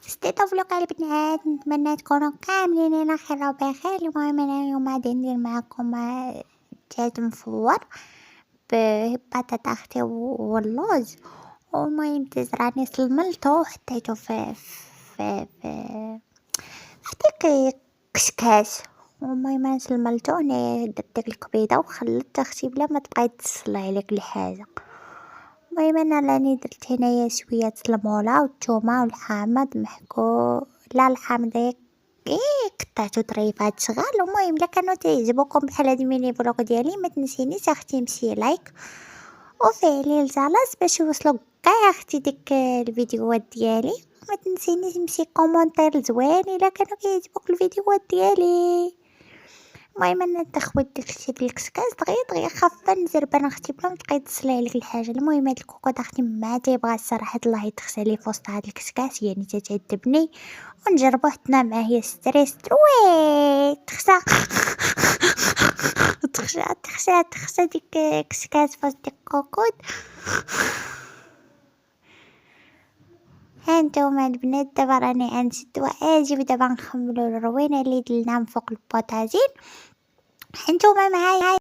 استضافلك البنات، نتمنى تكونوا كاملين على خير وبخير. المهم أنا اليوم غادي ندير معاكم دجاج مفور ببطاطا اختي واللوز. والمهم راني سلملتو وحطيتو في ديك كسكاس. والمهم أنا سلملتو، أنا درت ديك الكبيدة وخلطت اختي بلا ما تبقاي تصلي عليك الحاجة. المهم أنا راني درت هنايا شوية المولا والثومة والحامض محكو، لا الحامض قطعتو طريفات صغار. المهم إلا كانوا تعجبوكم بحال هاد الميني بلوغ ديالي ما تنسينيش اختي نمشي لايك وفعلي الجرس باش يوصلوك كاع اختي ديك الفيديوهات ديالي. ما تنسينيش تمشي كومونتير زوين الا كانوا كيعجبوك الفيديوهات ديالي. المهم انا تخوت داكشي ديال الكسكاس دغيا خافه نزربان اختي بلا ما تبقاي تصلي عليك الحاجه. المهم هاد الكوكوط اختي ما تيبغى الصراحه الله يدخل عليه في وسط هاد الكسكاس، يعني تتعذبني ونجربو حطنا معاه هي ستريس تروي تخشى تخشى ديك كسكاس في وسط ديك الكوكوط. هانتوما البنات دابا راني غنشد واجي دابا نخملو الروينه اللي درنا من فوق البوطاجين. هانتوما معايا.